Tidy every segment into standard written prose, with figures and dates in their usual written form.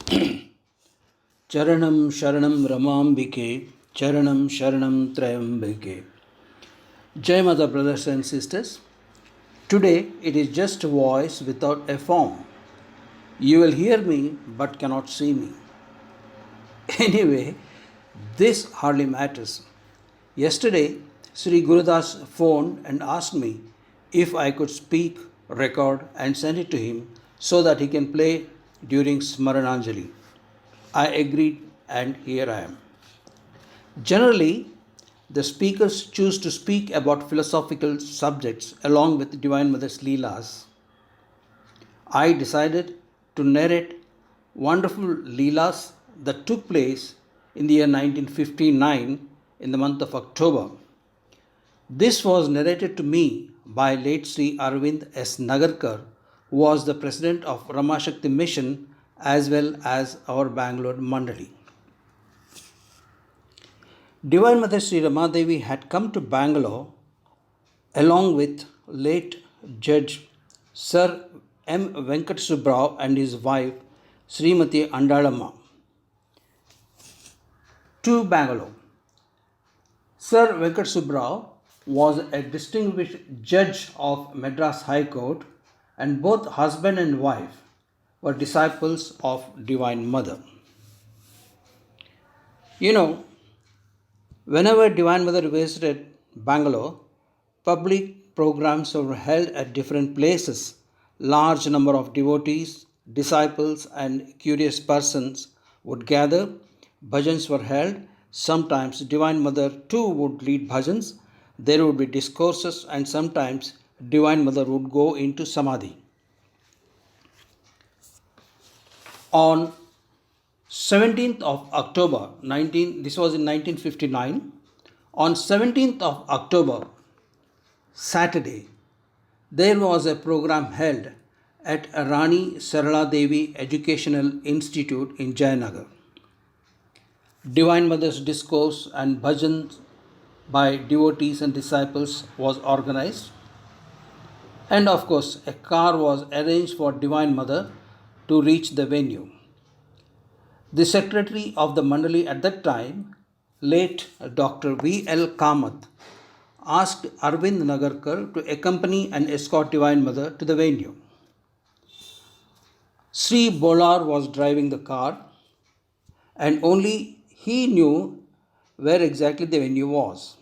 Charanam Sharanam Ramambike, Charanam Sharanam Trayambike. Jai Mata, brothers and sisters. Today it is just a voice without a form. You will hear me but cannot see me. Anyway, this hardly matters. Yesterday, Sri Gurudas phoned and asked me if I could speak, record, and send it to him so that he can play during Smarananjali. I agreed, and here I am. Generally, the speakers choose to speak about philosophical subjects along with Divine Mother's Leelas. I decided to narrate wonderful Leelas that took place in the year 1959 in the month of October. This was narrated to me by late Sri Arvind S. Nagarkar, who was the president of Ramashakti Mission as well as our Bangalore Mandali. Divine Mother Sri Ramadevi had come to Bangalore along with late Judge Sir M. Venkat Subrao and his wife Srimati Andalama to Bangalore. Sir Venkat Subrao was a distinguished judge of Madras High Court, and both husband and wife were disciples of Divine Mother. Whenever Divine Mother visited Bangalore, public programs were held at different places. Large number of devotees, disciples, and curious persons would gather. Bhajans were held. Sometimes Divine Mother too would lead bhajans. There would be discourses, and sometimes Divine Mother would go into Samadhi. On 17th of October, this was in 1959. On 17th of October, Saturday, there was a program held at Rani Sarala Devi Educational Institute in Jayanagar. Divine Mother's discourse and bhajans by devotees and disciples was organized. And of course, a car was arranged for Divine Mother to reach the venue. The secretary of the Mandali at that time, late Dr. V. L. Kamath, asked Arvind Nagarkar to accompany and escort Divine Mother to the venue. Sri Bolar was driving the car, and only he knew where exactly the venue was.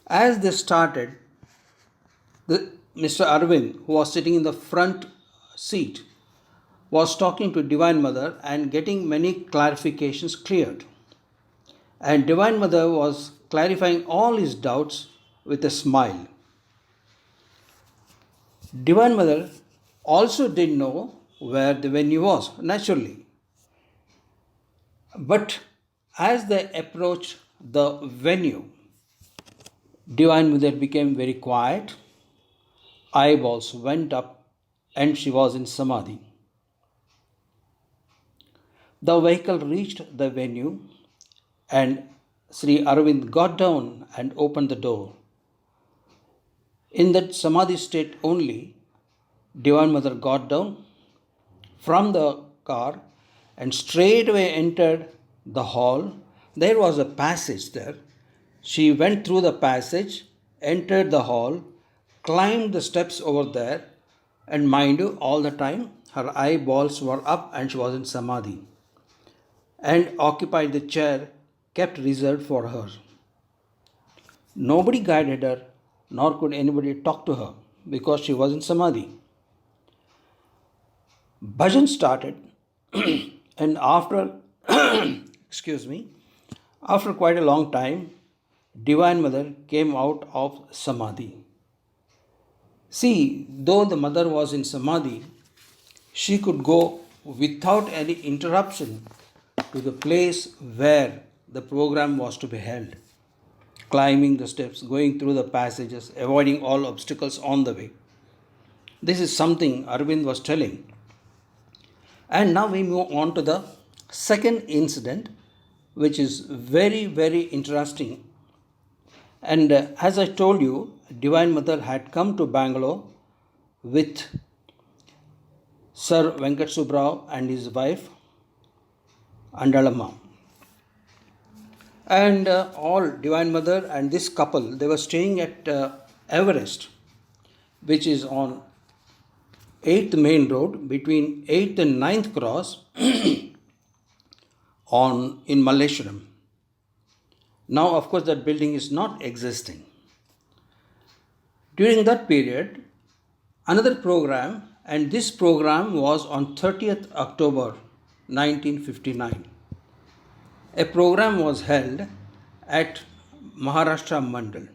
As they started, Mr. Arvind, who was sitting in the front seat, was talking to Divine Mother and getting many clarifications cleared. And Divine Mother was clarifying all his doubts with a smile. Divine Mother also didn't know where the venue was, naturally. But as they approached the venue, Divine Mother became very quiet, eyeballs went up, and she was in Samadhi. The vehicle reached the venue, and Sri Arvind got down and opened the door. In that Samadhi state only, Divine Mother got down from the car and straightway entered the hall. There was a passage there. She went through the passage, entered the hall, climbed the steps over there, and mind you, all the time her eyeballs were up and she was in Samadhi, and occupied the chair kept reserved for her. Nobody guided her, nor could anybody talk to her because she was in Samadhi. Bhajan started, and after after quite a long time, Divine Mother came out of Samadhi. See, though the mother was in Samadhi, she could go without any interruption to the place where the program was to be held, climbing the steps, going through the passages, avoiding all obstacles on the way. This is something Arvind was telling. And now we move on to the second incident, which is very, very interesting. And as I told you, Divine Mother had come to Bangalore with Sir Venkat Subrao and his wife Andalama. And all Divine Mother and this couple, they were staying at Everest, which is on 8th Main Road between 8th and 9th Cross on in Malleshwaram. Now, of course, that building is not existing. During that period, another program, and this program was on 30th October 1959. A program was held at Maharashtra Mandal.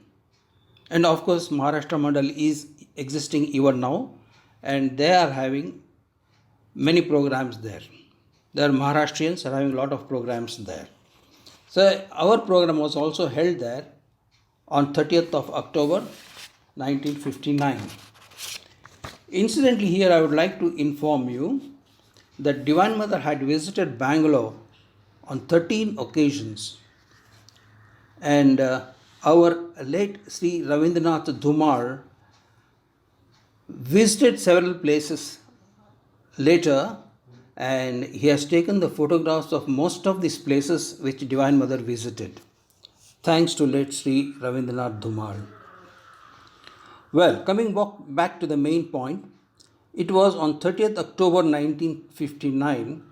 And of course, Maharashtra Mandal is existing even now, and they are having many programs there. Their Maharashtrians are having a lot of programs there. So our program was also held there on 30th of October 1959. Incidentally, here I would like to inform you that Divine Mother had visited Bangalore on 13 occasions, and our late Sri Ravindranath Dhumar visited several places later, and he has taken the photographs of most of these places which Divine Mother visited. Thanks to late Sri Ravindranath Dhumar. Well, coming back to the main point, it was on 30th October 1959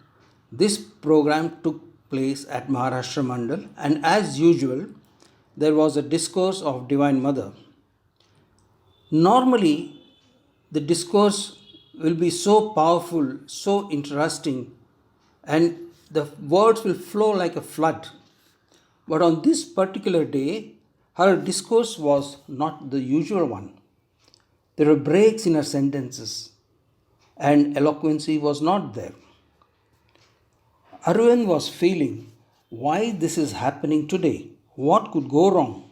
this program took place at Maharashtra Mandal, and as usual, there was a discourse of Divine Mother. Normally, the discourse will be so powerful, so interesting, and the words will flow like a flood. But on this particular day, her discourse was not the usual one. There were breaks in her sentences, and eloquency was not there. Arvind was feeling why this is happening today. What could go wrong?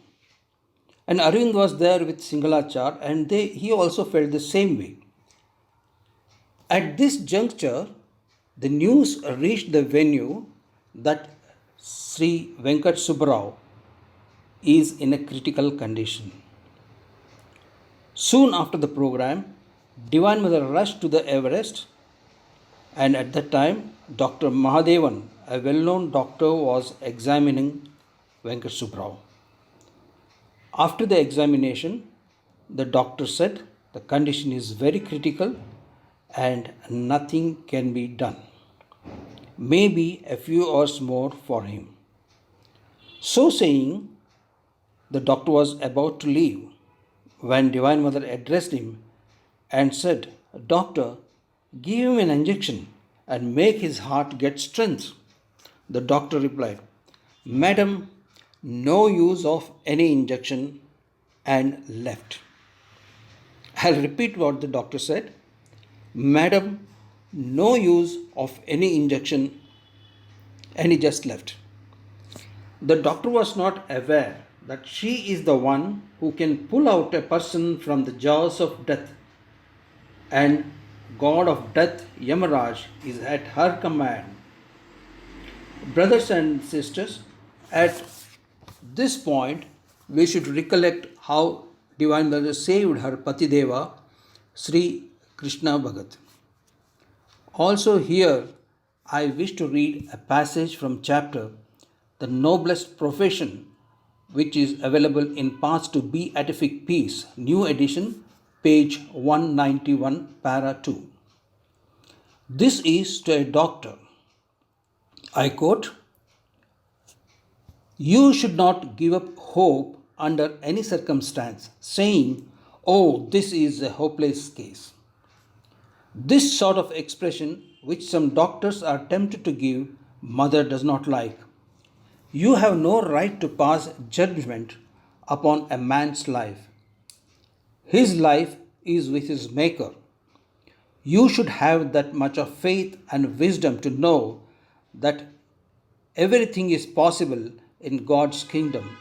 And Arvind was there with Singalachar, and he also felt the same way. At this juncture, the news reached the venue that Sri Venkat Subbarao is in a critical condition. Soon after the program, Divine Mother rushed to the Everest, and at that time, Dr. Mahadevan, a well-known doctor, was examining Venkat Subbarao. After the examination, the doctor said the condition is very critical and nothing can be done. Maybe a few hours more for him. So saying, the doctor was about to leave when Divine Mother addressed him and said, "Doctor, give him an injection and make his heart get strength." The doctor replied, "Madam, no use of any injection," and left. I'll repeat what the doctor said. "Madam, no use of any injection," and he just left. The doctor was not aware that she is the one who can pull out a person from the jaws of death, and God of death, Yamaraj, is at her command. Brothers and sisters, at this point, we should recollect how Divine Mother saved her Patideva, Sri Krishna Bhagat. Also here, I wish to read a passage from chapter The Noblest Profession, which is available in Paths to Beatific Peace, new edition, page 191, para 2. This is to a doctor. I quote, "You should not give up hope under any circumstance, saying, 'Oh, this is a hopeless case.' This sort of expression, which some doctors are tempted to give, Mother does not like. You have no right to pass judgment upon a man's life. His life is with his Maker. You should have that much of faith and wisdom to know that everything is possible in God's kingdom.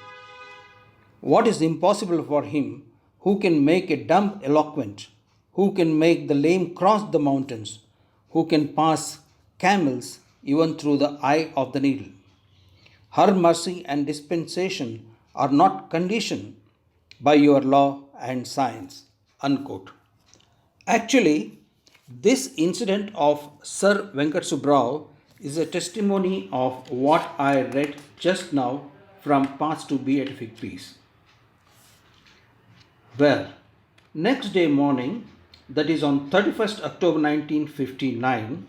What is impossible for him? Who can make a dumb eloquent? Who can make the lame cross the mountains? Who can pass camels even through the eye of the needle? Her mercy and dispensation are not conditioned by your law and science." Unquote. Actually, this incident of Sir Venkat Subbarao is a testimony of what I read just now from Paths to Beatific Peace. Well, next day morning, that is on 31st October 1959,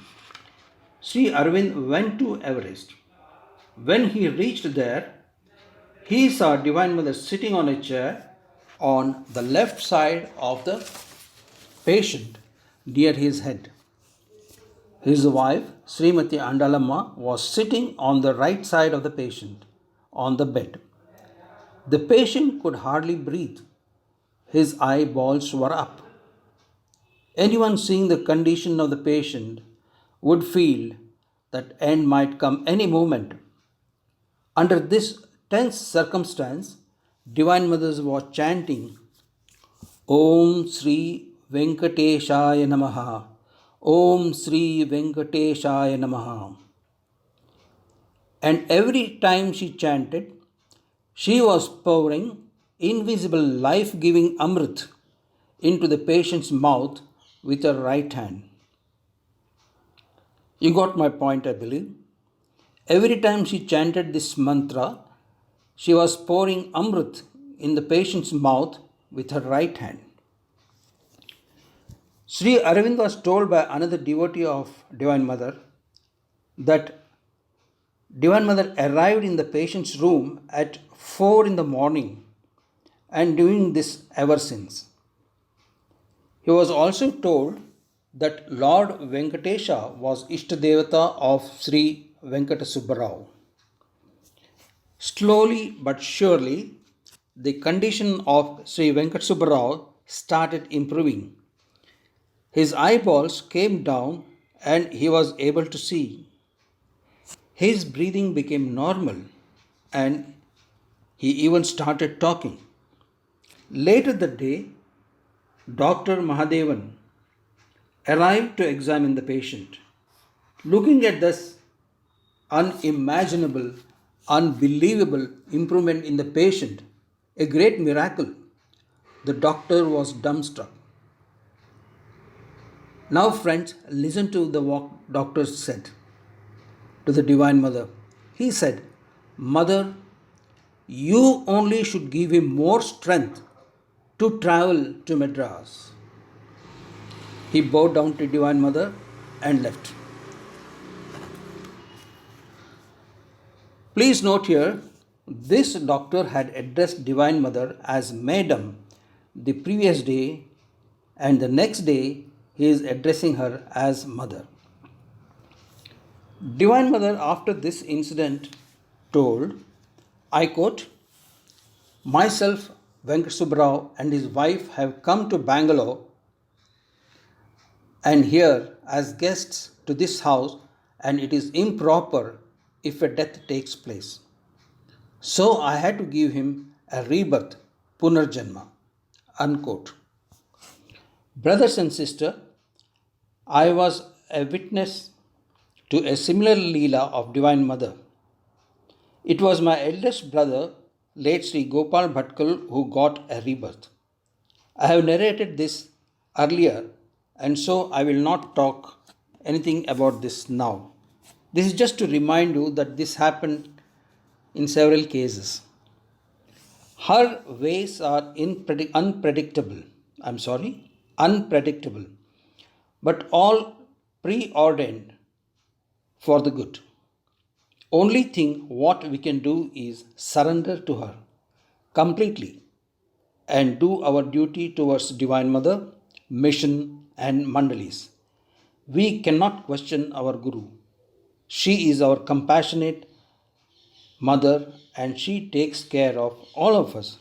Sri Arvind went to Everest. When he reached there, he saw Divine Mother sitting on a chair on the left side of the patient near his head. His wife, Srimati Andalamma, was sitting on the right side of the patient on the bed. The patient could hardly breathe. His eyeballs were up. Anyone seeing the condition of the patient would feel that end might come any moment. Under this tense circumstance, Divine Mother was chanting Om Sri Venkateshaya Namaha. Om Sri Venkateshaya Namaha. And every time she chanted, she was pouring invisible life giving Amrit into the patient's mouth with her right hand. You got my point, I believe. Every time she chanted this mantra, she was pouring Amrit in the patient's mouth with her right hand. Sri Arvind was told by another devotee of Divine Mother that Divine Mother arrived in the patient's room at 4 in the morning and doing this ever since. He was also told that Lord Venkatesha was Ishtadevata of Sri Venkata Subbarao. Slowly but surely, the condition of Sri Venkata Subbarao started improving. His eyeballs came down and he was able to see. His breathing became normal and he even started talking. Later that day, Dr. Mahadevan arrived to examine the patient. Looking at this unimaginable, unbelievable improvement in the patient, a great miracle, the doctor was dumbstruck. Now, friends, listen to what doctor said to the Divine Mother. He said, Mother, you only should give him more strength to travel to Madras. He bowed down to Divine Mother and left. Please note here, this doctor had addressed Divine Mother as Madam the previous day, and the next day he is addressing her as Mother. Divine Mother, after this incident, told, I quote, myself, Venkat Subbarao, and his wife have come to Bangalore and here as guests to this house, and it is improper if a death takes place. So I had to give him a rebirth, Punarjanma. Unquote. Brothers and sisters, I was a witness to a similar Leela of Divine Mother. It was my eldest brother, late Sri Gopal Bhatkal, who got a rebirth. I have narrated this earlier, and so I will not talk anything about this now. This is just to remind you that this happened in several cases. Her ways are unpredictable, but all preordained for the good. Only thing what we can do is surrender to her completely and do our duty towards Divine Mother, mission, and Mandalis. We cannot question our Guru. She is our compassionate mother and she takes care of all of us.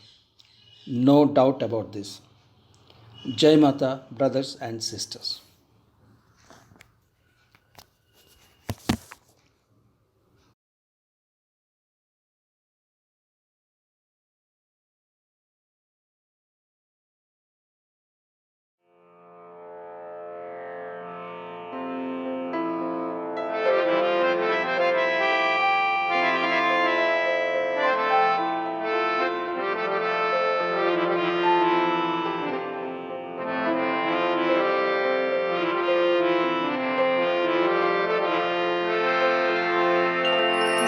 No doubt about this. Jai Mata, brothers and sisters.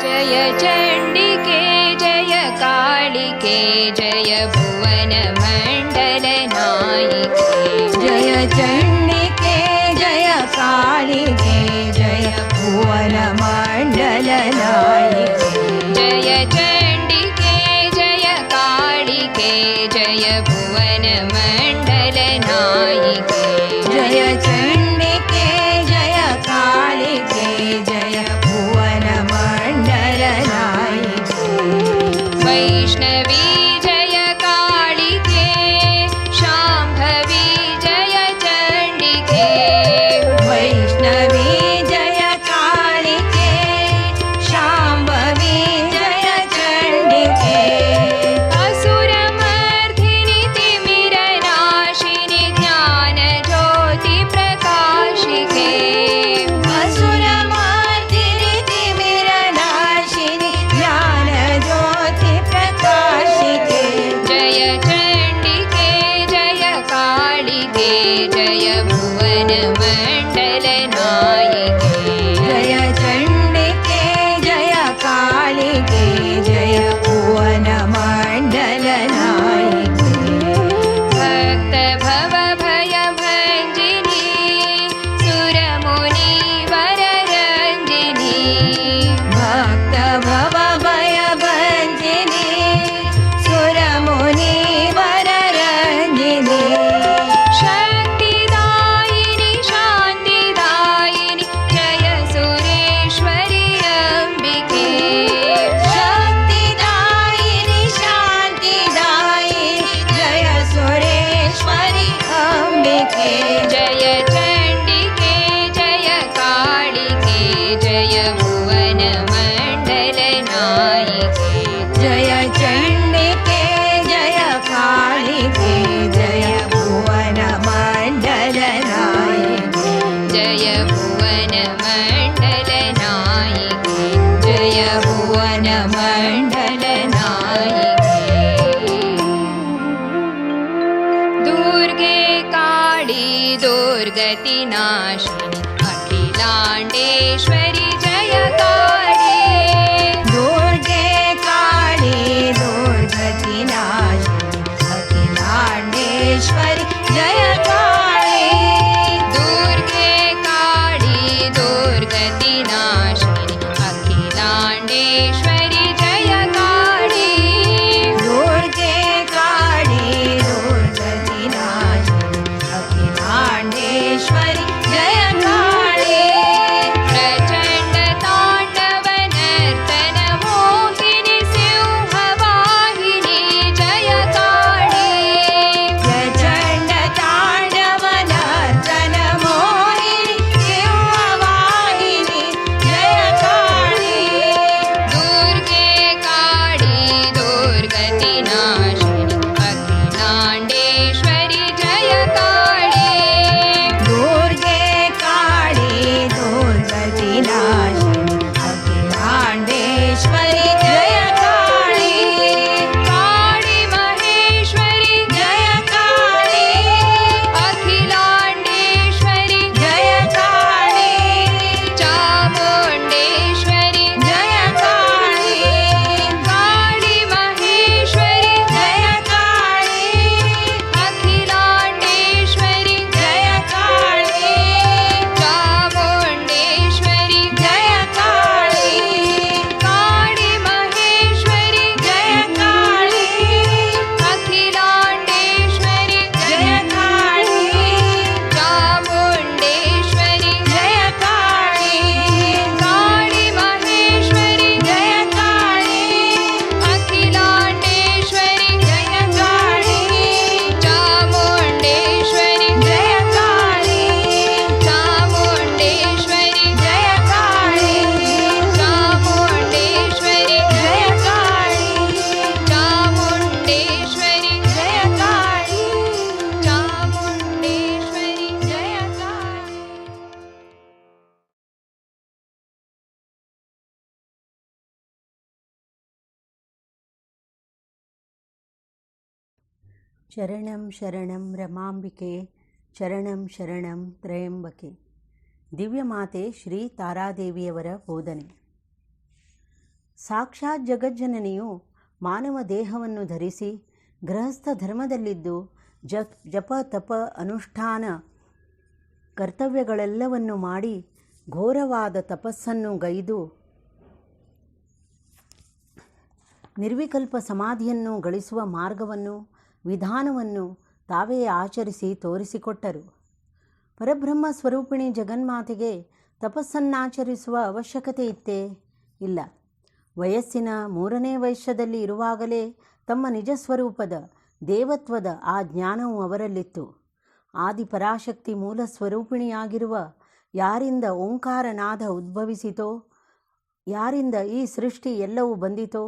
जय चण्डिके जय कालिके जय भुवन मण्डल नायिके जय चण्डिके जय कालिके जय भुवन मण्डल नायिके जय चण्डिके जय कालिके जय भुवन मण्डल नायिके जय चण्डिके जय कालिके जय भुवन मण्डल नायिके वैष्णवी जय कालिके शाम्भवी जय चण्डिके वैष्णवी जय कालिके शाम्भवी जय चण्डिके असुरमर्दिनि तिमिरनाशिनि ज्ञानज्योतिप्रकाशिके असुरमर्दिनि तिमिरनाशिनि ज्ञानज्योतिप्रकाशिके जय चण्डिके जय कालिके जय भुवन मण्डल नायिके जय चण्डिके जय कालिके जय भुवन मण्डल नायिके भक्त भव भय भञ्जिनी सुरमुनि वररञ्जिनी भक्त भव भय भञ्जिनी सुरमुनि वररञ्जिनी शक्तिदायिनि शान्तिदायिनि जय सुरेश्वरि अम्बिके शक्तिदायिनि शान्तिदायिनि जय सुरेश्वरि अम्बिके जय चण्डिके जय कालिके जय भुवन मण्डल नायिके जय चण्डिके जय कालिके जय भुवन मण्डल नायिके जय भुवन मण्डल नायिके जय भुवन मण्डल नायिके दुर्गे काळी दुर्गतिनाशिनि अखिलाण्डेश्वरि जय काळी दुर्गे काली दुर्गतिनाशिनि अखिलाण्डेश्वरि जय काली दुर्गे काळी दुर्गतिनाशिनि अखिलाण्डेश्वरि जय काळी दुर्गे काली दुर्गतिनाशिनि अखिलाण्डेश्वरि जय काली प्रचण्ड ताण्डव नर्तन मोहिनि सिंहवाहिनि जय काळी प्रचण्ड ताण्डव नर्तन मोहिनि सिंहवाहिनि जय काली दुर्गे काळी दुर्गतिनाशिनि अखिलाण्डेश्वरि जय काळी दुर्गे काली दुर्गतिनाशिनि अखिलाण्डेश्वरि जय काली काळी महेश्वरि जय काली अखिलाण्डेश्वरि जय काली चामुण्डेश्वरि जय काली काळी महेश्वरि जय काली अखिलाण्डेश्वरि जय काली चामुण्डेश्वरि जय काली काळी महेश्वरि जय काली अखिलाण्डेश्वरि जय काली चामुण्डेश्वरि जय काली काळी महेश्वरि जय काली अखिलाण्डेश्वरि जय काली चामुण्डेश्वरि जय काली चामुण्डेश्वरि जय काली चामुण्डेश्वरि जय काली चामुण्डेश्वरि जय काली चामुण्डेश्वरि जय काली ಶರಣಂ ಶರಣಂ ರಮಾಂಬಿಕೆ ಶರಣಂ ಶರಣಂ ತ್ರಯಂಬಕೆ. ದಿವ್ಯಮಾತೆ ಶ್ರೀ ತಾರಾದೇವಿಯವರ ಬೋಧನೆ. ಸಾಕ್ಷಾತ್ ಜಗಜ್ಜನನಿಯು ಮಾನವ ದೇಹವನ್ನು ಧರಿಸಿ ಗೃಹಸ್ಥ ಧರ್ಮದಲ್ಲಿದ್ದು ಜಪ ತಪ ಅನುಷ್ಠಾನ ಕರ್ತವ್ಯಗಳೆಲ್ಲವನ್ನು ಮಾಡಿ ಘೋರವಾದ ತಪಸ್ಸನ್ನು ಗೈದು ನಿರ್ವಿಕಲ್ಪ ಸಮಾಧಿಯನ್ನು ಗಳಿಸುವ ಮಾರ್ಗವನ್ನು ವಿಧಾನವನ್ನು ತಾವೇ ಆಚರಿಸಿ ತೋರಿಸಿಕೊಟ್ಟರು. ಪರಬ್ರಹ್ಮ ಸ್ವರೂಪಿಣಿ ಜಗನ್ಮಾತೆಗೆ ತಪಸ್ಸನ್ನಾಚರಿಸುವ ಅವಶ್ಯಕತೆ ಇತ್ತೇ? ಇಲ್ಲ. ವಯಸ್ಸಿನ 3ನೇ ವರ್ಷದಲ್ಲಿ ಇರುವಾಗಲೇ ತಮ್ಮ ನಿಜ ಸ್ವರೂಪದ ದೇವತ್ವದ ಆ ಜ್ಞಾನವು ಅವರಲ್ಲಿತ್ತು. ಆದಿಪರಾಶಕ್ತಿ ಮೂಲ ಸ್ವರೂಪಿಣಿಯಾಗಿರುವ ಯಾರಿಂದ ಓಂಕಾರನಾದ ಉದ್ಭವಿಸಿತೋ, ಯಾರಿಂದ ಈ ಸೃಷ್ಟಿ ಎಲ್ಲವೂ ಬಂದಿತೋ,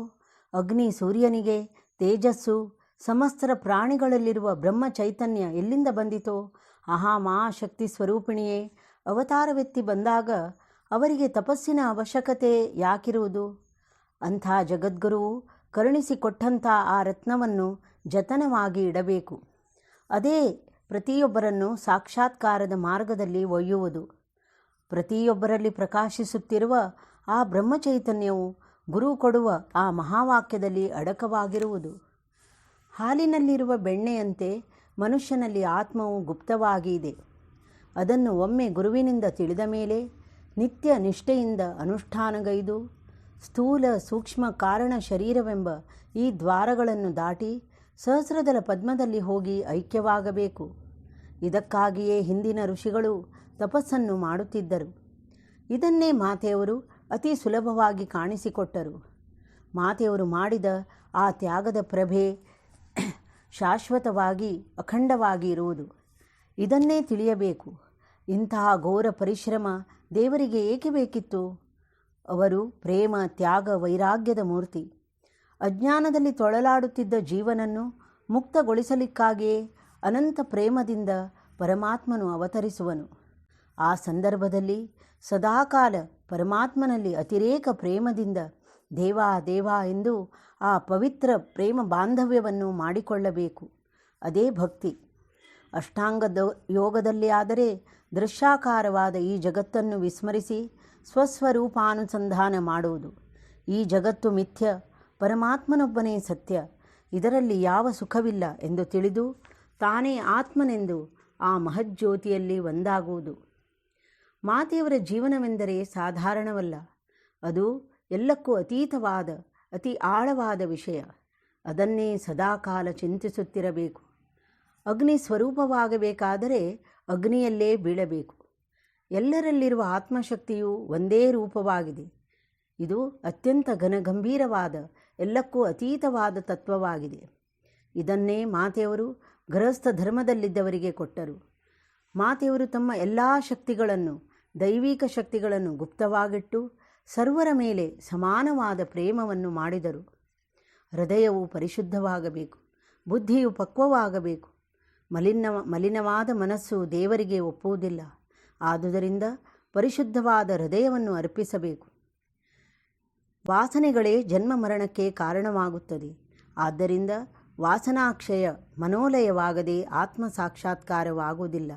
ಅಗ್ನಿ ಸೂರ್ಯನಿಗೆ ತೇಜಸ್ಸು, ಸಮಸ್ತ ಪ್ರಾಣಿಗಳಲ್ಲಿರುವ ಬ್ರಹ್ಮ ಚೈತನ್ಯ ಎಲ್ಲಿಂದ ಬಂದಿತೋ, ಮಹಾಶಕ್ತಿ ಸ್ವರೂಪಿಣಿಯೇ ಅವತಾರವೆತ್ತಿ ಬಂದಾಗ ಅವರಿಗೆ ತಪಸ್ಸಿನ ಅವಶ್ಯಕತೆ ಯಾಕಿರುವುದು? ಅಂಥ ಜಗದ್ಗುರುವು ಕರುಣಿಸಿಕೊಟ್ಟಂಥ ಆ ರತ್ನವನ್ನು ಜತನವಾಗಿ ಇಡಬೇಕು. ಅದೇ ಪ್ರತಿಯೊಬ್ಬರನ್ನು ಸಾಕ್ಷಾತ್ಕಾರದ ಮಾರ್ಗದಲ್ಲಿ ಒಯ್ಯುವುದು. ಪ್ರತಿಯೊಬ್ಬರಲ್ಲಿ ಪ್ರಕಾಶಿಸುತ್ತಿರುವ ಆ ಬ್ರಹ್ಮಚೈತನ್ಯವು ಗುರು ಕೊಡುವ ಆ ಮಹಾವಾಕ್ಯದಲ್ಲಿ ಅಡಕವಾಗಿರುವುದು. ಹಾಲಿನಲ್ಲಿರುವ ಬೆಣ್ಣೆಯಂತೆ ಮನುಷ್ಯನಲ್ಲಿ ಆತ್ಮವು ಗುಪ್ತವಾಗಿ ಇದೆ. ಅದನ್ನು ಒಮ್ಮೆ ಗುರುವಿನಿಂದ ತಿಳಿದ ಮೇಲೆ ನಿತ್ಯ ನಿಷ್ಠೆಯಿಂದ ಅನುಷ್ಠಾನಗೈದು ಸ್ಥೂಲ ಸೂಕ್ಷ್ಮ ಕಾರಣ ಶರೀರವೆಂಬ ಈ ದ್ವಾರಗಳನ್ನು ದಾಟಿ ಸಹಸ್ರದಳ ಪದ್ಮದಲ್ಲಿ ಹೋಗಿ ಐಕ್ಯವಾಗಬೇಕು. ಇದಕ್ಕಾಗಿಯೇ ಹಿಂದಿನ ಋಷಿಗಳು ತಪಸ್ಸನ್ನು ಮಾಡುತ್ತಿದ್ದರು. ಇದನ್ನೇ ಮಾತೆಯವರು ಅತಿ ಸುಲಭವಾಗಿ ಕಾಣಿಸಿಕೊಟ್ಟರು. ಮಾತೆಯವರು ಮಾಡಿದ ಆ ತ್ಯಾಗದ ಪ್ರಭೆ ಶಾಶ್ವತವಾಗಿ ಅಖಂಡವಾಗಿ ಇರುವುದು. ಇದನ್ನೇ ತಿಳಿಯಬೇಕು. ಇಂತಹ ಘೋರ ಪರಿಶ್ರಮ ದೇವರಿಗೆ ಏಕೆ ಬೇಕಿತ್ತು? ಅವರು ಪ್ರೇಮ ತ್ಯಾಗ ವೈರಾಗ್ಯದ ಮೂರ್ತಿ. ಅಜ್ಞಾನದಲ್ಲಿ ತೊಳಲಾಡುತ್ತಿದ್ದ ಜೀವನನ್ನು ಮುಕ್ತಗೊಳಿಸಲಿಕ್ಕಾಗಿಯೇ ಅನಂತ ಪ್ರೇಮದಿಂದ ಪರಮಾತ್ಮನು ಅವತರಿಸುವನು. ಆ ಸಂದರ್ಭದಲ್ಲಿ ಸದಾಕಾಲ ಪರಮಾತ್ಮನಲ್ಲಿ ಅತಿರೇಕ ಪ್ರೇಮದಿಂದ ದೇವಾ ದೇವಾ ಎಂದು ಆ ಪವಿತ್ರ ಪ್ರೇಮ ಬಾಂಧವ್ಯವನ್ನು ಮಾಡಿಕೊಳ್ಳಬೇಕು. ಅದೇ ಭಕ್ತಿ. ಅಷ್ಟಾಂಗ ಯೋಗದಲ್ಲಿ ಆದರೆ ದೃಶ್ಯಾಕಾರವಾದ ಈ ಜಗತ್ತನ್ನು ವಿಸ್ಮರಿಸಿ ಸ್ವಸ್ವರೂಪಾನುಸಂಧಾನ ಮಾಡುವುದು. ಈ ಜಗತ್ತು ಮಿಥ್ಯ, ಪರಮಾತ್ಮನೊಬ್ಬನೇ ಸತ್ಯ, ಇದರಲ್ಲಿ ಯಾವ ಸುಖವಿಲ್ಲ ಎಂದು ತಿಳಿದು ತಾನೇ ಆತ್ಮನೆಂದು ಆ ಮಹಜ್ಯೋತಿಯಲ್ಲಿ ಒಂದಾಗುವುದು. ಮಾತೆಯವರ ಜೀವನವೆಂದರೆ ಸಾಧಾರಣವಲ್ಲ. ಅದು ಎಲ್ಲಕ್ಕೂ ಅತೀತವಾದ ಅತಿ ಆಳವಾದ ವಿಷಯ. ಅದನ್ನೇ ಸದಾಕಾಲ ಚಿಂತಿಸುತ್ತಿರಬೇಕು. ಅಗ್ನಿ ಸ್ವರೂಪವಾಗಬೇಕಾದರೆ ಅಗ್ನಿಯಲ್ಲೇ ಬೀಳಬೇಕು. ಎಲ್ಲರಲ್ಲಿರುವ ಆತ್ಮಶಕ್ತಿಯು ಒಂದೇ ರೂಪವಾಗಿದೆ. ಇದು ಅತ್ಯಂತ ಘನಗಂಭೀರವಾದ ಎಲ್ಲಕ್ಕೂ ಅತೀತವಾದ ತತ್ವವಾಗಿದೆ. ಇದನ್ನೇ ಮಾತೆಯವರು ಗೃಹಸ್ಥ ಧರ್ಮದಲ್ಲಿದ್ದವರಿಗೆ ಕೊಟ್ಟರು. ಮಾತೆಯವರು ತಮ್ಮ ಎಲ್ಲ ಶಕ್ತಿಗಳನ್ನು, ದೈವಿಕ ಶಕ್ತಿಗಳನ್ನು ಗುಪ್ತವಾಗಿಟ್ಟು ಸರ್ವರ ಮೇಲೆ ಸಮಾನವಾದ ಪ್ರೇಮವನ್ನು ಮಾಡಿದರು. ಹೃದಯವು ಪರಿಶುದ್ಧವಾಗಬೇಕು, ಬುದ್ಧಿಯು ಪಕ್ವವಾಗಬೇಕು. ಮಲಿನವಾದ ಮನಸ್ಸು ದೇವರಿಗೆ ಒಪ್ಪುವುದಿಲ್ಲ. ಆದುದರಿಂದ ಪರಿಶುದ್ಧವಾದ ಹೃದಯವನ್ನು ಅರ್ಪಿಸಬೇಕು. ವಾಸನೆಗಳೇ ಜನ್ಮ ಮರಣಕ್ಕೆ ಕಾರಣವಾಗುತ್ತದೆ. ಆದ್ದರಿಂದ ವಾಸನಾಕ್ಷಯ ಮನೋಲಯವಾಗದೆ ಆತ್ಮ ಸಾಕ್ಷಾತ್ಕಾರವಾಗುವುದಿಲ್ಲ.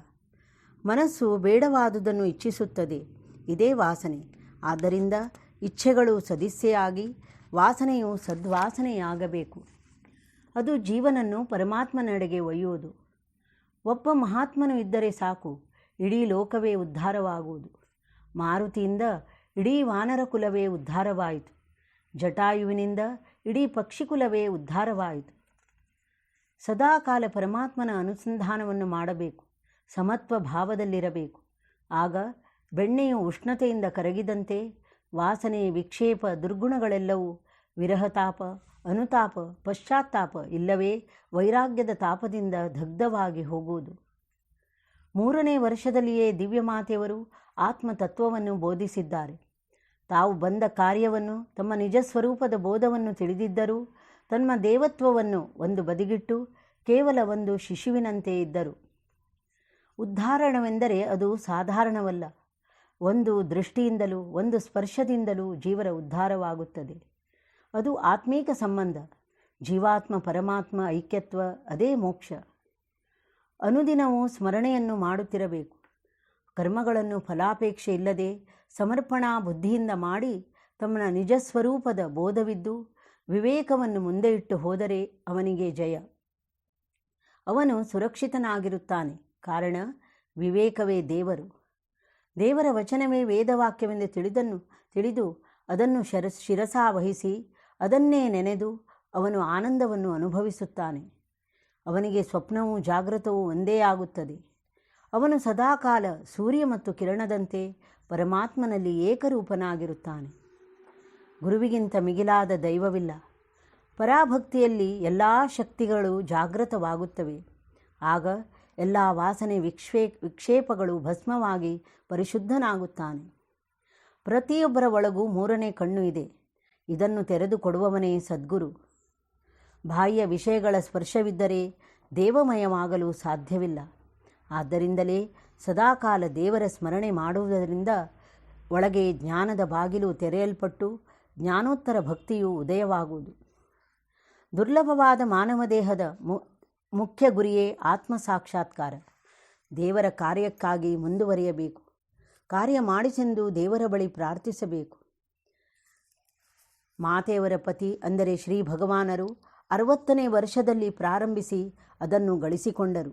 ಮನಸ್ಸು ಬೇಡವಾದುದನ್ನು ಇಚ್ಛಿಸುತ್ತದೆ, ಇದೇ ವಾಸನೆ. ಆದ್ದರಿಂದ ಇಚ್ಛೆಗಳು ಸದಿಸ್ಸೆಯಾಗಿ ವಾಸನೆಯು ಸದ್ವಾಸನೆಯಾಗಬೇಕು. ಅದು ಜೀವನನ್ನು ಪರಮಾತ್ಮನೆಡೆಗೆ ಒಯ್ಯುವುದು. ಒಬ್ಬ ಮಹಾತ್ಮನು ಇದ್ದರೆ ಸಾಕು, ಇಡೀ ಲೋಕವೇ ಉದ್ಧಾರವಾಗುವುದು. ಮಾರುತಿಯಿಂದ ಇಡೀ ವಾನರ ಕುಲವೇ ಉದ್ಧಾರವಾಯಿತು. ಜಟಾಯುವಿನಿಂದ ಇಡೀ ಪಕ್ಷಿಕುಲವೇ ಉದ್ಧಾರವಾಯಿತು. ಸದಾಕಾಲ ಪರಮಾತ್ಮನ ಅನುಸಂಧಾನವನ್ನು ಮಾಡಬೇಕು. ಸಮತ್ವ ಭಾವದಲ್ಲಿರಬೇಕು. ಆಗ ಬೆಣ್ಣೆಯು ಉಷ್ಣತೆಯಿಂದ ಕರಗಿದಂತೆ ವಾಸನೆ, ವಿಕ್ಷೇಪ, ದುರ್ಗುಣಗಳೆಲ್ಲವೂ ವಿರಹತಾಪ, ಅನುತಾಪ, ಪಶ್ಚಾತ್ತಾಪ ಇಲ್ಲವೇ ವೈರಾಗ್ಯದ ತಾಪದಿಂದ ದಗ್ಧವಾಗಿ ಹೋಗುವುದು. 3ನೇ ವರ್ಷದಲ್ಲಿಯೇ ದಿವ್ಯಮಾತೆಯವರು ಆತ್ಮತತ್ವವನ್ನು ಬೋಧಿಸಿದ್ದಾರೆ. ತಾವು ಬಂದ ಕಾರ್ಯವನ್ನು, ತಮ್ಮ ನಿಜ ಸ್ವರೂಪದ ಬೋಧವನ್ನು ತಿಳಿದಿದ್ದರೂ ತಮ್ಮ ದೇವತ್ವವನ್ನು ಒಂದು ಬದಿಗಿಟ್ಟು ಕೇವಲ ಒಂದು ಶಿಶುವಿನಂತೆ ಇದ್ದರು. ಉದ್ಧಾರಣವೆಂದರೆ ಅದು ಸಾಧಾರಣವಲ್ಲ. ಒಂದು ದೃಷ್ಟಿಯಿಂದಲೂ ಒಂದು ಸ್ಪರ್ಶದಿಂದಲೂ ಜೀವರ ಉದ್ಧಾರವಾಗುತ್ತದೆ. ಅದು ಆತ್ಮೀಕ ಸಂಬಂಧ. ಜೀವಾತ್ಮ ಪರಮಾತ್ಮ ಐಕ್ಯತ್ವ, ಅದೇ ಮೋಕ್ಷ. ಅನುದಿನವೂ ಸ್ಮರಣೆಯನ್ನು ಮಾಡುತ್ತಿರಬೇಕು. ಕರ್ಮಗಳನ್ನು ಫಲಾಪೇಕ್ಷೆ ಇಲ್ಲದೆ ಸಮರ್ಪಣಾ ಬುದ್ಧಿಯಿಂದ ಮಾಡಿ ತಮ್ಮ ನಿಜ ಸ್ವರೂಪದ ಬೋಧವಿದ್ದು ವಿವೇಕವನ್ನು ಮುಂದೆ ಇಟ್ಟು ಹೋದರೆ ಅವನಿಗೆ ಜಯ. ಅವನು ಸುರಕ್ಷಿತನಾಗಿರುತ್ತಾನೆ. ಕಾರಣ ವಿವೇಕವೇ ದೇವರು. ದೇವರ ವಚನವೇ ವೇದವಾಕ್ಯವೆಂದು ತಿಳಿದು ಅದನ್ನು ಶಿರಸಾವಹಿಸಿ ಅದನ್ನೇ ನೆನೆದು ಅವನು ಆನಂದವನ್ನು ಅನುಭವಿಸುತ್ತಾನೆ. ಅವನಿಗೆ ಸ್ವಪ್ನವೂ ಜಾಗೃತವೂ ಒಂದೇ ಆಗುತ್ತದೆ. ಅವನು ಸದಾಕಾಲ ಸೂರ್ಯ ಮತ್ತು ಕಿರಣದಂತೆ ಪರಮಾತ್ಮನಲ್ಲಿ ಏಕರೂಪನಾಗಿರುತ್ತಾನೆ. ಗುರುವಿಗಿಂತ ಮಿಗಿಲಾದ ದೈವವಿಲ್ಲ. ಪರಾಭಕ್ತಿಯಲ್ಲಿ ಎಲ್ಲ ಶಕ್ತಿಗಳು ಜಾಗೃತವಾಗುತ್ತವೆ. ಆಗ ಎಲ್ಲ ವಾಸನೆ ವಿಕ್ಷೇಪಗಳು ಭಸ್ಮವಾಗಿ ಪರಿಶುದ್ಧನಾಗುತ್ತಾನೆ. ಪ್ರತಿಯೊಬ್ಬರ ಒಳಗೂ ಮೂರನೇ ಕಣ್ಣು ಇದೆ. ಇದನ್ನು ತೆರೆದುಕೊಡುವವನೇ ಸದ್ಗುರು. ಬಾಹ್ಯ ವಿಷಯಗಳ ಸ್ಪರ್ಶವಿದ್ದರೆ ದೇವಮಯವಾಗಲು ಸಾಧ್ಯವಿಲ್ಲ. ಆದ್ದರಿಂದಲೇ ಸದಾಕಾಲ ದೇವರ ಸ್ಮರಣೆ ಮಾಡುವುದರಿಂದ ಒಳಗೆ ಜ್ಞಾನದ ಬಾಗಿಲು ತೆರೆಯಲ್ಪಟ್ಟು ಜ್ಞಾನೋತ್ತರ ಭಕ್ತಿಯು ಉದಯವಾಗುವುದು. ದುರ್ಲಭವಾದ ಮಾನವ ದೇಹದ ಮುಖ್ಯ ಗುರಿಯೇ ಆತ್ಮ ಸಾಕ್ಷಾತ್ಕಾರ. ದೇವರ ಕಾರ್ಯಕ್ಕಾಗಿ ಮುಂದುವರಿಯಬೇಕು. ಕಾರ್ಯ ಮಾಡಿಸೆಂದು ದೇವರ ಬಳಿ ಪ್ರಾರ್ಥಿಸಬೇಕು. ಮಾತೆಯವರ ಪತಿ ಅಂದರೆ ಶ್ರೀ ಭಗವಾನರು 60ನೇ ವರ್ಷದಲ್ಲಿ ಪ್ರಾರಂಭಿಸಿ ಅದನ್ನು ಗಳಿಸಿಕೊಂಡರು.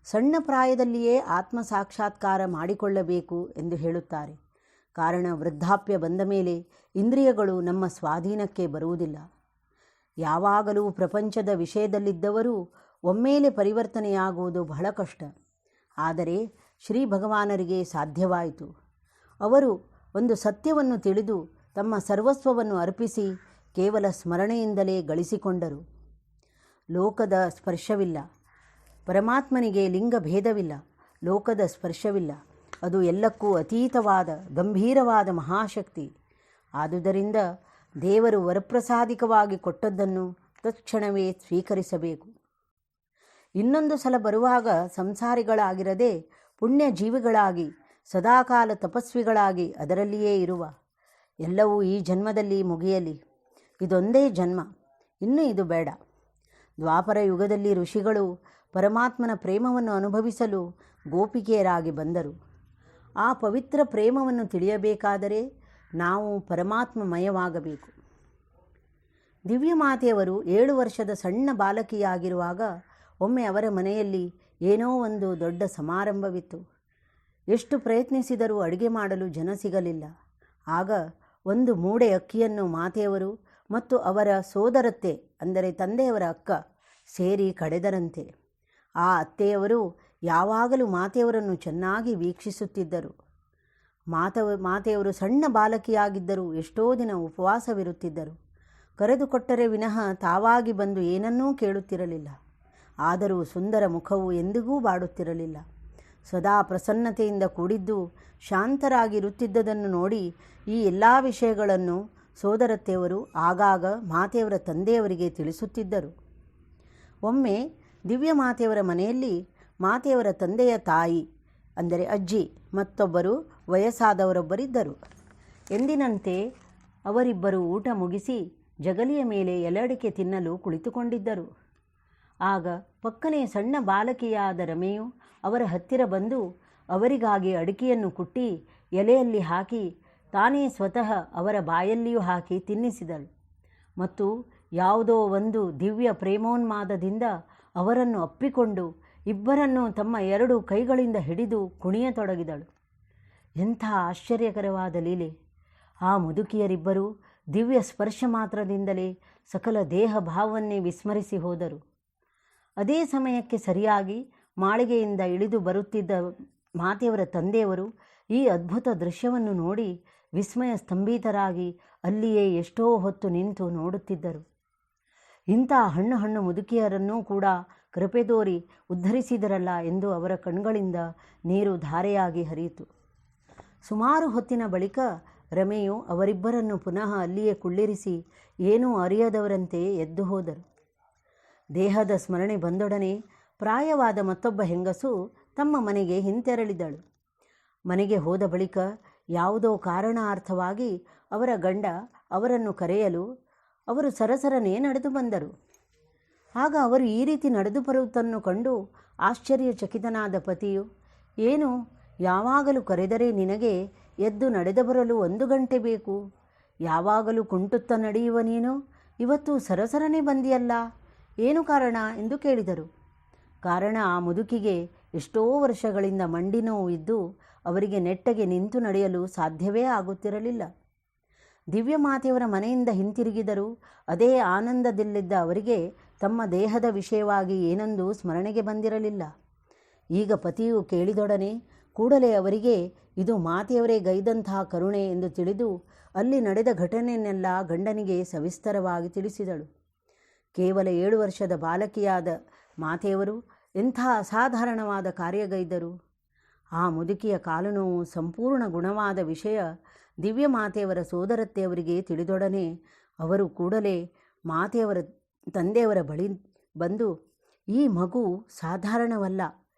ಸಣ್ಣ ಪ್ರಾಯದಲ್ಲಿಯೇ ಆತ್ಮ ಸಾಕ್ಷಾತ್ಕಾರ ಮಾಡಿಕೊಳ್ಳಬೇಕು ಎಂದು ಹೇಳುತ್ತಾರೆ. ಕಾರಣ ವೃದ್ಧಾಪ್ಯ ಬಂದ ಮೇಲೆ ಇಂದ್ರಿಯಗಳು ನಮ್ಮ ಸ್ವಾಧೀನಕ್ಕೆ ಬರುವುದಿಲ್ಲ. ಯಾವಾಗಲೂ ಪ್ರಪಂಚದ ವಿಷಯದಲ್ಲಿದ್ದವರು ಒಮ್ಮೆಲೆ ಪರಿವರ್ತನೆಯಾಗುವುದು ಬಹಳ ಕಷ್ಟ. ಆದರೆ ಶ್ರೀ ಭಗವಾನರಿಗೆ ಸಾಧ್ಯವಾಯಿತು. ಅವರು ಒಂದು ಸತ್ಯವನ್ನು ತಿಳಿದು ತಮ್ಮ ಸರ್ವಸ್ವವನ್ನು ಅರ್ಪಿಸಿ ಕೇವಲ ಸ್ಮರಣೆಯಿಂದಲೇ ಗಳಿಸಿಕೊಂಡರು. ಲೋಕದ ಸ್ಪರ್ಶವಿಲ್ಲ. ಪರಮಾತ್ಮನಿಗೆ ಲಿಂಗ ಭೇದವಿಲ್ಲ. ಲೋಕದ ಸ್ಪರ್ಶವಿಲ್ಲ. ಅದು ಎಲ್ಲಕ್ಕೂ ಅತೀತವಾದ ಗಂಭೀರವಾದ ಮಹಾಶಕ್ತಿ. ಆದುದರಿಂದ ದೇವರು ವರಪ್ರಸಾದಿಕವಾಗಿ ಕೊಟ್ಟದ್ದನ್ನು ತತ್ಕ್ಷಣವೇ ಸ್ವೀಕರಿಸಬೇಕು. ಇನ್ನೊಂದು ಸಲ ಬರುವಾಗ ಸಂಸಾರಿಗಳಾಗಿರದೆ ಪುಣ್ಯ ಜೀವಿಗಳಾಗಿ ಸದಾಕಾಲ ತಪಸ್ವಿಗಳಾಗಿ ಅದರಲ್ಲಿಯೇ ಇರುವ. ಎಲ್ಲವೂ ಈ ಜನ್ಮದಲ್ಲಿ ಮುಗಿಯಲಿ. ಇದೊಂದೇ ಜನ್ಮ, ಇನ್ನು ಇದು ಬೇಡ. ದ್ವಾಪರ ಯುಗದಲ್ಲಿ ಋಷಿಗಳು ಪರಮಾತ್ಮನ ಪ್ರೇಮವನ್ನು ಅನುಭವಿಸಲು ಗೋಪಿಕೆಯರಾಗಿ ಬಂದರು. ಆ ಪವಿತ್ರ ಪ್ರೇಮವನ್ನು ತಿಳಿಯಬೇಕಾದರೆ ನಾವು ಪರಮಾತ್ಮಮಯವಾಗಬೇಕು. ದಿವ್ಯಮಾತೆಯವರು 7 ವರ್ಷದ ಸಣ್ಣ ಬಾಲಕಿಯಾಗಿರುವಾಗ ಒಮ್ಮೆ ಅವರ ಮನೆಯಲ್ಲಿ ಏನೋ ಒಂದು ದೊಡ್ಡ ಸಮಾರಂಭವಿತ್ತು. ಎಷ್ಟು ಪ್ರಯತ್ನಿಸಿದರೂ ಅಡುಗೆ ಮಾಡಲು ಜನ ಸಿಗಲಿಲ್ಲ. ಆಗ ಒಂದು ಮೂಡೆ ಅಕ್ಕಿಯನ್ನು ಮಾತೆಯವರು ಮತ್ತು ಅವರ ಸೋದರತ್ತೆ ಅಂದರೆ ತಂದೆಯವರ ಅಕ್ಕ ಸೇರಿ ಕಡೆದರಂತೆ. ಆ ಅತ್ತೆಯವರು ಯಾವಾಗಲೂ ಮಾತೆಯವರನ್ನು ಚೆನ್ನಾಗಿ ವೀಕ್ಷಿಸುತ್ತಿದ್ದರು. ಮಾತೆಯವರು ಸಣ್ಣ ಬಾಲಕಿಯಾಗಿದ್ದರೂ ಎಷ್ಟೋ ದಿನ ಉಪವಾಸವಿರುತ್ತಿದ್ದರು. ಕರೆದುಕೊಟ್ಟರೆ ವಿನಃ ತಾವಾಗಿ ಬಂದು ಏನನ್ನೂ ಕೇಳುತ್ತಿರಲಿಲ್ಲ. ಆದರೂ ಸುಂದರ ಮುಖವು ಎಂದಿಗೂ ಬಾಡುತ್ತಿರಲಿಲ್ಲ. ಸದಾ ಪ್ರಸನ್ನತೆಯಿಂದ ಕೂಡಿದ್ದು ಶಾಂತರಾಗಿರುತ್ತಿದ್ದುದನ್ನು ನೋಡಿ ಈ ಎಲ್ಲ ವಿಷಯಗಳನ್ನು ಸೋದರತ್ತೆಯವರು ಆಗಾಗ ಮಾತೆಯವರ ತಂದೆಯವರಿಗೆ ತಿಳಿಸುತ್ತಿದ್ದರು. ಒಮ್ಮೆ ದಿವ್ಯ ಮಾತೆಯವರ ಮನೆಯಲ್ಲಿ ಮಾತೆಯವರ ತಂದೆಯ ತಾಯಿ ಅಂದರೆ ಅಜ್ಜಿ ಮತ್ತೊಬ್ಬರು ವಯಸ್ಸಾದವರೊಬ್ಬರಿದ್ದರು. ಎಂದಿನಂತೆ ಅವರಿಬ್ಬರು ಊಟ ಮುಗಿಸಿ ಜಗಲಿಯ ಮೇಲೆ ಎಲೆಯಡಿಕೆ ತಿನ್ನಲು ಕುಳಿತುಕೊಂಡಿದ್ದರು. ಆಗ ಪಕ್ಕನೆ ಸಣ್ಣ ಬಾಲಕಿಯಾದ ರಮೆಯು ಅವರ ಹತ್ತಿರ ಬಂದು ಅವರಿಗಾಗಿ ಅಡಿಕೆಯನ್ನು ಕುಟ್ಟಿ ಎಲೆಯಲ್ಲಿ ಹಾಕಿ ತಾನೇ ಸ್ವತಃ ಅವರ ಬಾಯಲ್ಲಿಯೂ ಹಾಕಿ ತಿನ್ನಿಸಿದಳು. ಮತ್ತು ಯಾವುದೋ ಒಂದು ದಿವ್ಯ ಪ್ರೇಮೋನ್ಮಾದದಿಂದ ಅವರನ್ನು ಅಪ್ಪಿಕೊಂಡು ಇಬ್ಬರನ್ನೂ ತಮ್ಮ 2 ಕೈಗಳಿಂದ ಹಿಡಿದು ಕುಣಿಯತೊಡಗಿದಳು. ಎಂಥ ಆಶ್ಚರ್ಯಕರವಾದ ಲೀಲೆ! ಆ ಮುದುಕಿಯರಿಬ್ಬರೂ ದಿವ್ಯ ಸ್ಪರ್ಶ ಮಾತ್ರದಿಂದಲೇ ಸಕಲ ದೇಹ ಭಾವವನ್ನೇ ವಿಸ್ಮರಿಸಿ ಹೋದರು. ಅದೇ ಸಮಯಕ್ಕೆ ಸರಿಯಾಗಿ ಮಾಳಿಗೆಯಿಂದ ಇಳಿದು ಬರುತ್ತಿದ್ದ ಮಾತೆಯವರ ತಂದೆಯವರು ಈ ಅದ್ಭುತ ದೃಶ್ಯವನ್ನು ನೋಡಿ ವಿಸ್ಮಯ ಸ್ತಂಭಿತರಾಗಿ ಅಲ್ಲಿಯೇ ಎಷ್ಟೋ ಹೊತ್ತು ನಿಂತು ನೋಡುತ್ತಿದ್ದರು. ಇಂಥ ಹಣ್ಣು ಮುದುಕಿಯರನ್ನೂ ಕೂಡ ಕೃಪೆ ತೋರಿ ಉದ್ಧರಿಸಿದರಲ್ಲ ಎಂದು ಅವರ ಕಣ್ಗಳಿಂದ ನೀರು ಧಾರೆಯಾಗಿ ಹರಿಯಿತು. ಸುಮಾರು ಹೊತ್ತಿನ ಬಳಿಕ ರಮೆಯು ಅವರಿಬ್ಬರನ್ನು ಪುನಃ ಅಲ್ಲಿಯೇ ಕುಳ್ಳಿರಿಸಿ ಏನೂ ಅರಿಯದವರಂತೆ ಎದ್ದು ಹೋದರು. ದೇಹದ ಸ್ಮರಣೆ ಬಂದೊಡನೆ ಪ್ರಾಯವಾದ ಮತ್ತೊಬ್ಬ ಹೆಂಗಸು ತಮ್ಮ ಮನೆಗೆ ಹಿಂತೆರಳಿದಳು. ಮನೆಗೆ ಹೋದ ಬಳಿಕ ಯಾವುದೋ ಕಾರಣಾರ್ಥವಾಗಿ ಅವರ ಗಂಡ ಅವರನ್ನು ಕರೆಯಲು ಅವರು ಸರಸರನೇ ನಡೆದು ಬಂದರು. ಆಗ ಅವರು ಈ ರೀತಿ ನಡೆದು ಬರುವುದನ್ನು ಕಂಡು ಆಶ್ಚರ್ಯಚಕಿತನಾದ ಪತಿಯು, ಏನು ಯಾವಾಗಲೂ ಕರೆದರೆ ನಿನಗೆ ಎದ್ದು ನಡೆದು ಬರಲು 1 ಗಂಟೆ ಬೇಕು, ಯಾವಾಗಲೂ ಕುಂಟುತ್ತ ನಡೆಯುವ ನೀನು ಇವತ್ತು ಸರಸರನೆ ಬಂದಿಯಲ್ಲ, ಏನು ಕಾರಣ ಎಂದು ಕೇಳಿದರು. ಕಾರಣ, ಆ ಮುದುಕಿಗೆ ಎಷ್ಟೋ ವರ್ಷಗಳಿಂದ ಮಂಡಿ ನೋವು ಇದ್ದು ಅವರಿಗೆ ನೆಟ್ಟಗೆ ನಿಂತು ನಡೆಯಲು ಸಾಧ್ಯವೇ ಆಗುತ್ತಿರಲಿಲ್ಲ. ದಿವ್ಯಮಾತೆಯವರ ಮನೆಯಿಂದ ಹಿಂತಿರುಗಿದರೂ ಅದೇ ಆನಂದದಲ್ಲಿದ್ದ ಅವರಿಗೆ ತಮ್ಮ ದೇಹದ ವಿಷಯವಾಗಿ ಏನೊಂದು ಸ್ಮರಣೆಗೆ ಬಂದಿರಲಿಲ್ಲ. ಈಗ ಪತಿಯು ಕೇಳಿದೊಡನೆ ಕೂಡಲೇ ಅವರಿಗೆ ಇದು ಮಾತೆಯವರೇ ಗೈದಂತಹ ಕರುಣೆ ಎಂದು ತಿಳಿದು ಅಲ್ಲಿ ನಡೆದ ಘಟನೆಯನ್ನೆಲ್ಲ ಗಂಡನಿಗೆ ಸವಿಸ್ತರವಾಗಿ ತಿಳಿಸಿದಳು. ಕೇವಲ 7 ವರ್ಷದ ಬಾಲಕಿಯಾದ ಮಾತೆಯವರು ಎಂಥ ಅಸಾಧಾರಣವಾದ ಕಾರ್ಯಗೈದರು. ಆ ಮುದುಕಿಯ ಕಾಲು ನೋವು ಸಂಪೂರ್ಣ ಗುಣವಾದ ವಿಷಯ ದಿವ್ಯಮಾತೆಯವರ ಸೋದರತ್ತೆಯವರಿಗೆ ತಿಳಿದೊಡನೆ ಅವರು ಕೂಡಲೇ ಮಾತೆಯವರ ತಂದೆಯವರ ಬಳಿ ಬಂದು, ಈ ಮಗು ಸಾಧಾರಣವಲ್ಲ,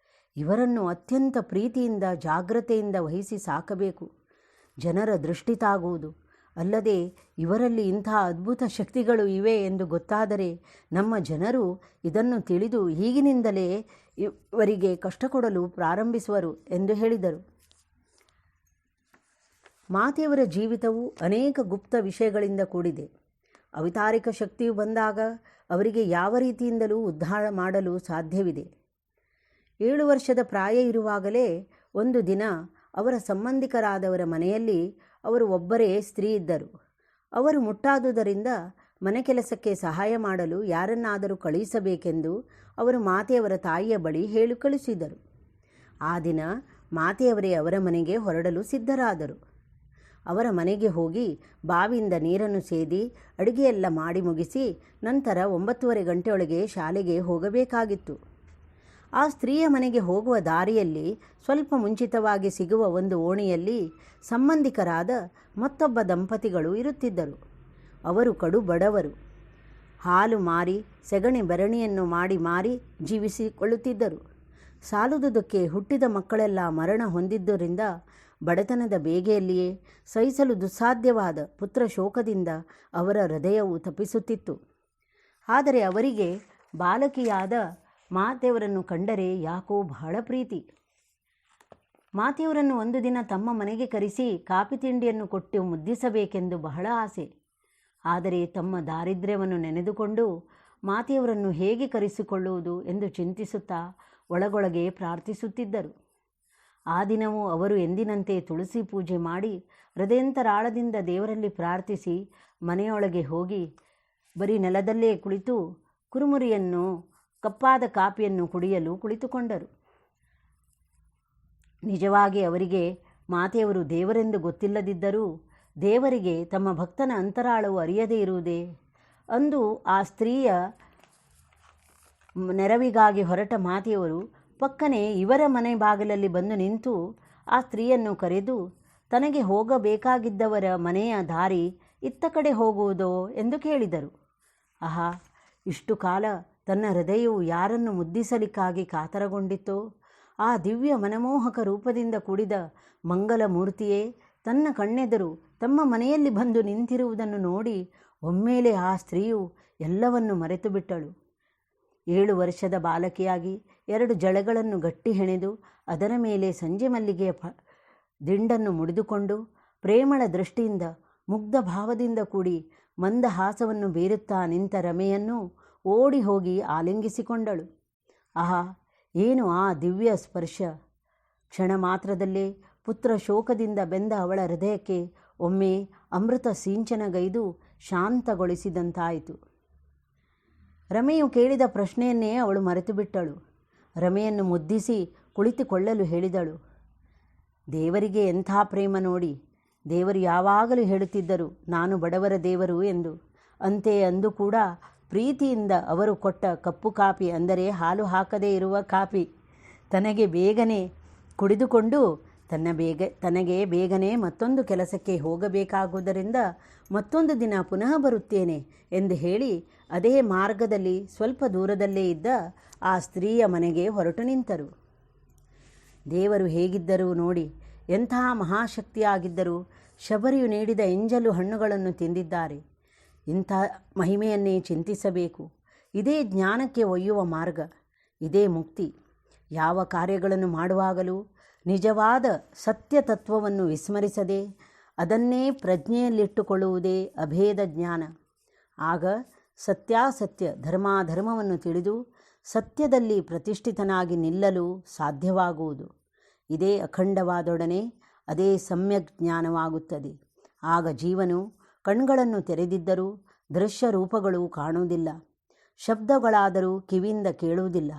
ಇವರನ್ನು ಅತ್ಯಂತ ಪ್ರೀತಿಯಿಂದ ಜಾಗ್ರತೆಯಿಂದ ವಹಿಸಿ ಸಾಕಬೇಕು. ಜನರ ದೃಷ್ಟಿ ತಾಗುವುದು, ಅಲ್ಲದೆ ಇವರಲ್ಲಿ ಇಂಥ ಅದ್ಭುತ ಶಕ್ತಿಗಳು ಇವೆ ಎಂದು ಗೊತ್ತಾದರೆ ನಮ್ಮ ಜನರು ಇದನ್ನು ತಿಳಿದು ಈಗಿನಿಂದಲೇ ಇವರಿಗೆ ಕಷ್ಟ ಕೊಡಲು ಪ್ರಾರಂಭಿಸುವರು ಎಂದು ಹೇಳಿದರು. ಮಾತೆಯವರ ಜೀವಿತವು ಅನೇಕ ಗುಪ್ತ ವಿಷಯಗಳಿಂದ ಕೂಡಿದೆ. ಅವತಾರಿಕ ಶಕ್ತಿಯು ಬಂದಾಗ ಅವರಿಗೆ ಯಾವ ರೀತಿಯಿಂದಲೂ ಉದ್ಧಾರ ಮಾಡಲು ಸಾಧ್ಯವಿದೆ. 7 ವರ್ಷದ ಪ್ರಾಯ ಇರುವಾಗಲೇ ಒಂದು ದಿನ ಅವರ ಸಂಬಂಧಿಕರಾದವರ ಮನೆಯಲ್ಲಿ ಅವರು ಒಬ್ಬರೇ ಸ್ತ್ರೀ ಇದ್ದರು. ಅವರು ಮುಟ್ಟಾದುದರಿಂದ ಮನೆ ಕೆಲಸಕ್ಕೆ ಸಹಾಯ ಮಾಡಲು ಯಾರನ್ನಾದರೂ ಕಳುಹಿಸಬೇಕೆಂದು ಅವರು ಮಾತೆಯವರ ತಾಯಿಯ ಬಳಿ ಹೇಳಿ ಕಳಿಸಿದರು. ಆ ದಿನ ಮಾತೆಯವರೇ ಅವರ ಮನೆಗೆ ಹೊರಡಲು ಸಿದ್ಧರಾದರು. ಅವರ ಮನೆಗೆ ಹೋಗಿ ಬಾವಿಯಿಂದ ನೀರನ್ನು ಸೇದಿ ಅಡುಗೆಯೆಲ್ಲ ಮಾಡಿ ಮುಗಿಸಿ ನಂತರ 9:30 ಗಂಟೆಯೊಳಗೆ ಶಾಲೆಗೆ ಹೋಗಬೇಕಾಗಿತ್ತು. ಆ ಸ್ತ್ರೀಯ ಮನೆಗೆ ಹೋಗುವ ದಾರಿಯಲ್ಲಿ ಸ್ವಲ್ಪ ಮುಂಚಿತವಾಗಿ ಸಿಗುವ ಒಂದು ಓಣಿಯಲ್ಲಿ ಸಂಬಂಧಿಕರಾದ ಮತ್ತೊಬ್ಬ ದಂಪತಿಗಳು ಇರುತ್ತಿದ್ದರು. ಅವರು ಕಡು ಬಡವರು. ಹಾಲು ಮಾರಿ ಸೆಗಣಿ ಬೆರಣಿಯನ್ನು ಮಾರಿ ಜೀವಿಸಿಕೊಳ್ಳುತ್ತಿದ್ದರು. ಸಾಲುದುದಕ್ಕೆ ಹುಟ್ಟಿದ ಮಕ್ಕಳೆಲ್ಲ ಮರಣ ಹೊಂದಿದ್ದರಿಂದ ಬಡತನದ ಬೇಗೆಯಲ್ಲಿಯೇ ಸಹಿಸಲು ದುಸ್ಸಾಧ್ಯವಾದ ಪುತ್ರ ಶೋಕದಿಂದ ಅವರ ಹೃದಯವು ತಪಿಸುತ್ತಿತ್ತು. ಆದರೆ ಅವರಿಗೆ ಬಾಲಕಿಯಾದ ಮಾತೆಯವರನ್ನು ಕಂಡರೆ ಯಾಕೋ ಬಹಳ ಪ್ರೀತಿ. ಮಾತೆಯವರನ್ನು ಒಂದು ದಿನ ತಮ್ಮ ಮನೆಗೆ ಕರೆಸಿ ಕಾಪಿ ತಿಂಡಿಯನ್ನು ಕೊಟ್ಟು ಮುದ್ದಿಸಬೇಕೆಂದು ಬಹಳ ಆಸೆ. ಆದರೆ ತಮ್ಮ ದಾರಿದ್ರ್ಯವನ್ನು ನೆನೆದುಕೊಂಡು ಮಾತೆಯವರನ್ನು ಹೇಗೆ ಕರೆಸಿಕೊಳ್ಳುವುದು ಎಂದು ಚಿಂತಿಸುತ್ತಾ ಒಳಗೊಳಗೆ ಪ್ರಾರ್ಥಿಸುತ್ತಿದ್ದರು. ಆ ದಿನವೂ ಅವರು ಎಂದಿನಂತೆ ತುಳಸಿ ಪೂಜೆ ಮಾಡಿ ಹೃದಯಂತರಾಳದಿಂದ ದೇವರಲ್ಲಿ ಪ್ರಾರ್ಥಿಸಿ ಮನೆಯೊಳಗೆ ಹೋಗಿ ಬರೀ ನೆಲದಲ್ಲೇ ಕುಳಿತು ಕುರುಮುರಿಯನ್ನು ಕಪ್ಪಾದ ಕಾಪಿಯನ್ನು ಕುಡಿಯಲು ಕುಳಿತುಕೊಂಡರು. ನಿಜವಾಗಿ ಅವರಿಗೆ ಮಾತೆಯವರು ದೇವರೆಂದು ಗೊತ್ತಿಲ್ಲದಿದ್ದರೂ ದೇವರಿಗೆ ತಮ್ಮ ಭಕ್ತನ ಅಂತರಾಳವು ಅರಿಯದೇ ಇರುವುದೇ? ಅಂದು ಆ ಸ್ತ್ರೀಯ ನೆರವಿಗಾಗಿ ಹೊರಟ ಮಾತೆಯವರು ಪಕ್ಕನೆ ಇವರ ಮನೆ ಬಾಗಿಲಲ್ಲಿ ಬಂದು ನಿಂತು ಆ ಸ್ತ್ರೀಯನ್ನು ಕರೆದು ತನಗೆ ಹೋಗಬೇಕಾಗಿದ್ದವರ ಮನೆಯ ದಾರಿ ಇತ್ತ ಕಡೆ ಹೋಗುವುದೋ ಎಂದು ಕೇಳಿದರು. ಆಹಾ, ಇಷ್ಟು ಕಾಲ ತನ್ನ ಹೃದಯವು ಯಾರನ್ನು ಮುದ್ದಿಸಲಿಕ್ಕಾಗಿ ಕಾತರಗೊಂಡಿತ್ತೋ ಆ ದಿವ್ಯ ಮನಮೋಹಕ ರೂಪದಿಂದ ಕೂಡಿದ ಮಂಗಲ ಮೂರ್ತಿಯೇ ತನ್ನ ಕಣ್ಣೆದರು ತಮ್ಮ ಮನೆಯಲ್ಲಿ ಬಂದು ನಿಂತಿರುವುದನ್ನು ನೋಡಿ ಒಮ್ಮೆಲೆ ಆ ಸ್ತ್ರೀಯು ಎಲ್ಲವನ್ನು ಮರೆತು ಬಿಟ್ಟಳು. 7 ವರ್ಷದ ಬಾಲಕಿಯಾಗಿ 2 ಜಳೆಗಳನ್ನು ಗಟ್ಟಿ ಹೆಣೆದು ಅದರ ಮೇಲೆ ಸಂಜೆ ಮಲ್ಲಿಗೆಯ ದಿಂಡನ್ನು ಮುಡಿದುಕೊಂಡು ಪ್ರೇಮಳ ದೃಷ್ಟಿಯಿಂದ ಮುಗ್ಧ ಭಾವದಿಂದ ಕೂಡಿ ಮಂದಹಾಸವನ್ನು ಬೀರುತ್ತಾ ನಿಂತ ರಮೆಯನ್ನು ಓಡಿ ಹೋಗಿ ಆಲಿಂಗಿಸಿಕೊಂಡಳು. ಆಹಾ, ಏನು ಆ ದಿವ್ಯ ಸ್ಪರ್ಶ! ಕ್ಷಣ ಮಾತ್ರದಲ್ಲೇ ಪುತ್ರ ಶೋಕದಿಂದ ಬೆಂದ ಅವಳ ಹೃದಯಕ್ಕೆ ಒಮ್ಮೆ ಅಮೃತ ಸಿಂಚನಗೈದು ಶಾಂತಗೊಳಿಸಿದಂತಾಯಿತು. ರಮೆಯು ಕೇಳಿದ ಪ್ರಶ್ನೆಯನ್ನೇ ಅವಳು ಮರೆತು ಬಿಟ್ಟಳು. ರಮೆಯನ್ನು ಮುದ್ದಿಸಿ ಕುಳಿತುಕೊಳ್ಳಲು ಹೇಳಿದಳು. ದೇವರಿಗೆ ಎಂಥ ಪ್ರೇಮ ನೋಡಿ! ದೇವರು ಯಾವಾಗಲೂ ಹೇಳುತ್ತಿದ್ದರು, ನಾನು ಬಡವರ ದೇವರು ಎಂದು. ಅಂತೆ ಅಂದು ಕೂಡ ಪ್ರೀತಿಯಿಂದ ಅವರು ಕೊಟ್ಟ ಕಪ್ಪು ಕಾಪಿ, ಅಂದರೆ ಹಾಲು ಹಾಕದೇ ಇರುವ ಕಾಪಿ, ತನಗೆ ಬೇಗನೆ ಕುಡಿದುಕೊಂಡು ತನಗೆ ಬೇಗನೆ ಮತ್ತೊಂದು ಕೆಲಸಕ್ಕೆ ಹೋಗಬೇಕಾಗುವುದರಿಂದ ಮತ್ತೊಂದು ದಿನ ಪುನಃ ಬರುತ್ತೇನೆ ಎಂದು ಹೇಳಿ ಅದೇ ಮಾರ್ಗದಲ್ಲಿ ಸ್ವಲ್ಪ ದೂರದಲ್ಲೇ ಇದ್ದ ಆ ಸ್ತ್ರೀಯ ಮನೆಗೆ ಹೊರಟು ನಿಂತರು. ದೇವರು ಹೇಗಿದ್ದರೂ ನೋಡಿ, ಎಂತಹ ಮಹಾಶಕ್ತಿಯಾಗಿದ್ದರೂ ಶಬರಿಯು ನೀಡಿದ ಎಂಜಲು ಹಣ್ಣುಗಳನ್ನು ತಿಂದಿದ್ದಾರೆ. ಇಂಥ ಮಹಿಮೆಯನ್ನೇ ಚಿಂತಿಸಬೇಕು. ಇದೇ ಜ್ಞಾನಕ್ಕೆ ಒಯ್ಯುವ ಮಾರ್ಗ, ಇದೇ ಮುಕ್ತಿ. ಯಾವ ಕಾರ್ಯಗಳನ್ನು ಮಾಡುವಾಗಲೂ ನಿಜವಾದ ಸತ್ಯ ತತ್ವವನ್ನು ವಿಸ್ಮರಿಸದೆ ಅದನ್ನೇ ಪ್ರಜ್ಞೆಯಲ್ಲಿಟ್ಟುಕೊಳ್ಳುವುದೇ ಅಭೇದ ಜ್ಞಾನ. ಆಗ ಸತ್ಯಾಸತ್ಯ ಧರ್ಮಾಧರ್ಮವನ್ನು ತಿಳಿದು ಸತ್ಯದಲ್ಲಿ ಪ್ರತಿಷ್ಠಿತನಾಗಿ ನಿಲ್ಲಲು ಸಾಧ್ಯವಾಗುವುದು. ಇದೇ ಅಖಂಡವಾದೊಡನೆ ಅದೇ ಸಮ್ಯಕ್ ಜ್ಞಾನವಾಗುತ್ತದೆ. ಆಗ ಜೀವನು ಕಣ್ಗಳನ್ನು ತೆರೆದಿದ್ದರೂ ದೃಶ್ಯ ರೂಪಗಳು ಕಾಣುವುದಿಲ್ಲ, ಶಬ್ದಗಳಾದರೂ ಕಿವಿಯಿಂದ ಕೇಳುವುದಿಲ್ಲ.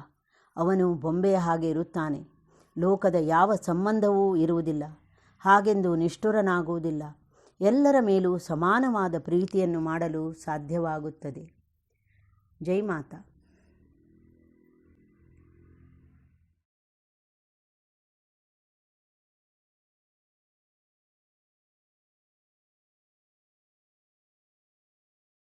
ಅವನು ಬೊಂಬೆಯ ಹಾಗೆ ಇರುತ್ತಾನೆ. ಲೋಕದ ಯಾವ ಸಂಬಂಧವೂ ಇರುವುದಿಲ್ಲ. ಹಾಗೆಂದು ನಿಷ್ಠುರನಾಗುವುದಿಲ್ಲ. ಎಲ್ಲರ ಮೇಲೂ ಸಮಾನವಾದ ಪ್ರೀತಿಯನ್ನು ಮಾಡಲು ಸಾಧ್ಯವಾಗುತ್ತದೆ. ಜೈ ಮಾತಾ.